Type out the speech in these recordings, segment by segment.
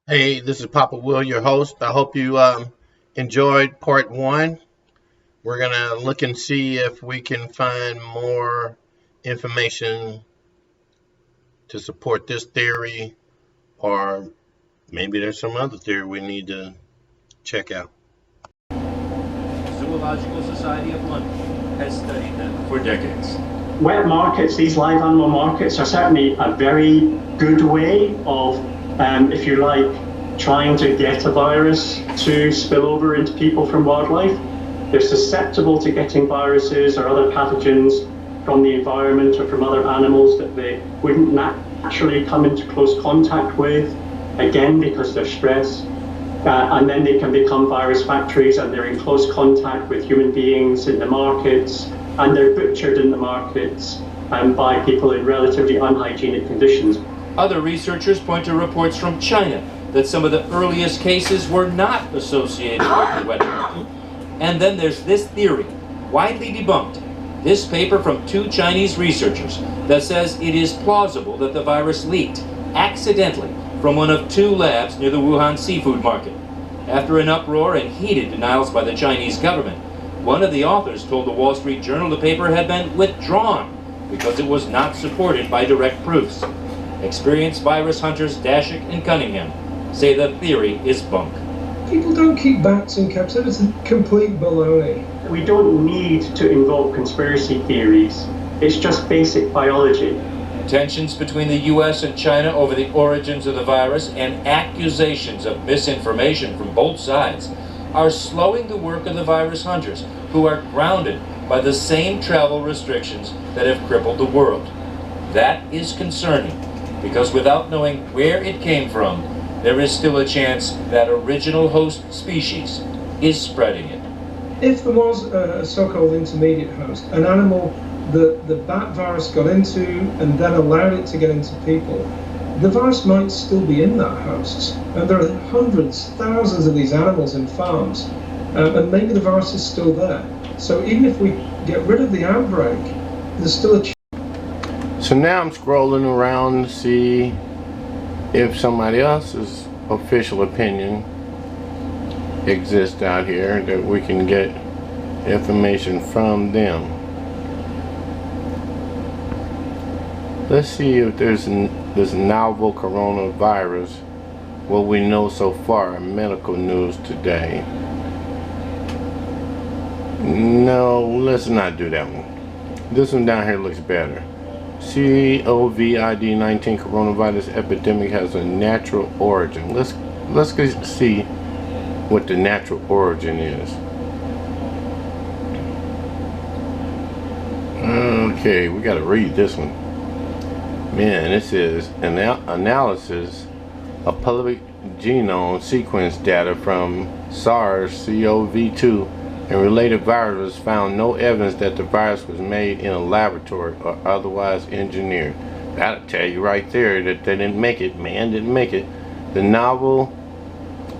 Hey, this is Papa Will, your host. I hope you enjoyed part one. We're going to look and see if we can find more information to support this theory, or maybe there's some other theory we need to check out. Zoological Society of London has studied them for decades. Wet markets, these live animal markets, are certainly a very good way of, if you like, trying to get a virus to spill over into people from wildlife. They're susceptible to getting viruses or other pathogens from the environment or from other animals that they wouldn't naturally come into close contact with, again, because they're stressed. And then they can become virus factories, and they're in close contact with human beings in the markets, and they're butchered in the markets by people in relatively unhygienic conditions. Other researchers point to reports from China that some of the earliest cases were not associated with the wet market. And then there's this theory, widely debunked, this paper from two Chinese researchers that says it is plausible that the virus leaked accidentally from one of two labs near the Wuhan seafood market. After an uproar and heated denials by the Chinese government, one of the authors told the Wall Street Journal the paper had been withdrawn because it was not supported by direct proofs. Experienced virus hunters Dashik and Cunningham say the theory is bunk. People don't keep bats in captivity. Complete baloney. We don't need to invoke conspiracy theories. It's just basic biology. Tensions between the U.S. and China over the origins of the virus and accusations of misinformation from both sides are slowing the work of the virus hunters, who are grounded by the same travel restrictions that have crippled the world. That is concerning, because without knowing where it came from, there is still a chance that original host species is spreading it. If there was a so-called intermediate host, an animal that the bat virus got into and then allowed it to get into people, the virus might still be in that host. And there are hundreds, thousands of these animals in farms, and maybe the virus is still there. So even if we get rid of the outbreak, there's still a chance. So now I'm scrolling around to see if somebody else's official opinion exists out here that we can get information from them. Let's see if there's this novel coronavirus, what we know so far in medical news today. No, let's not do that one. This one down here looks better. COVID-19 coronavirus epidemic has a natural origin. Let's see what the natural origin is. Okay, we got to read this one. Man, this is an analysis of public genome sequence data from SARS-CoV-2 and related viruses found no evidence that the virus was made in a laboratory or otherwise engineered. That'll tell you right there that they didn't make it. Man didn't make it. The novel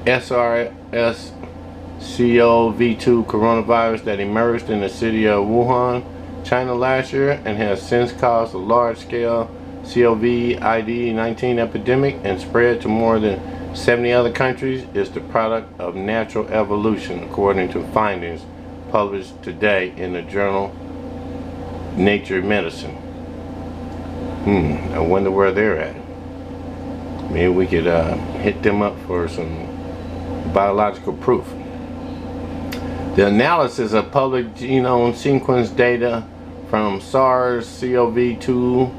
SARS-CoV-2 coronavirus that emerged in the city of Wuhan, China last year and has since caused a large-scale COVID-19 epidemic and spread to more than 70 other countries is the product of natural evolution, according to findings published today in the journal Nature Medicine. I wonder where they're at. Maybe we could hit them up for some biological proof. The analysis of public genome sequence data from SARS-CoV-2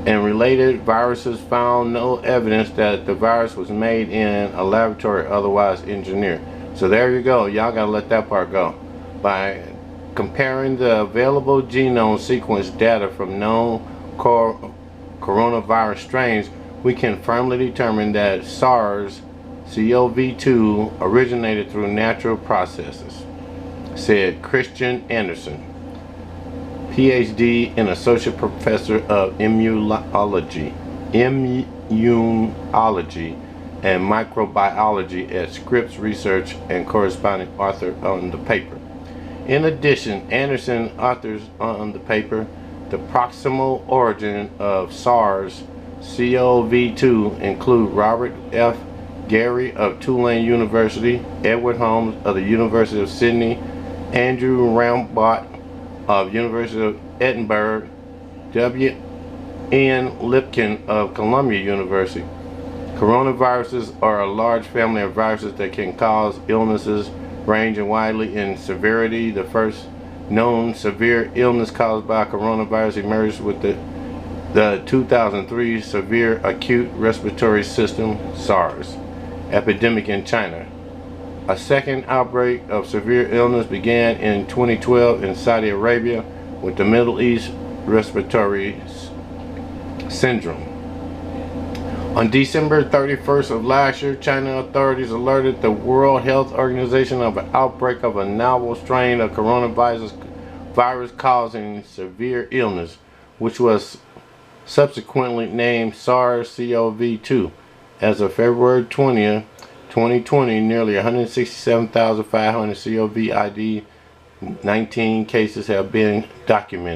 and related viruses found no evidence that the virus was made in a laboratory or otherwise engineered. So there you go. Y'all gotta let that part go. By comparing the available genome sequence data from known coronavirus strains, we can firmly determine that SARS-CoV-2 originated through natural processes, said Christian Anderson, PhD and Associate Professor of Immunology and Microbiology at Scripps Research and corresponding author on the paper. In addition, Anderson authors on the paper the proximal origin of SARS-CoV-2 include Robert F. Gary of Tulane University, Edward Holmes of the University of Sydney, Andrew Rambot of University of Edinburgh, W. N. Lipkin of Columbia University. Coronaviruses are a large family of viruses that can cause illnesses ranging widely in severity. The first known severe illness caused by coronavirus emerged with the 2003 severe acute respiratory system SARS epidemic in China. A second outbreak of severe illness began in 2012 in Saudi Arabia with the Middle East respiratory syndrome. On December 31st of last year, China authorities alerted the World Health Organization of an outbreak of a novel strain of coronavirus causing severe illness, which was subsequently named SARS-CoV-2. As of February 20th, 2020, nearly 167,500 COVID-19 cases have been documented.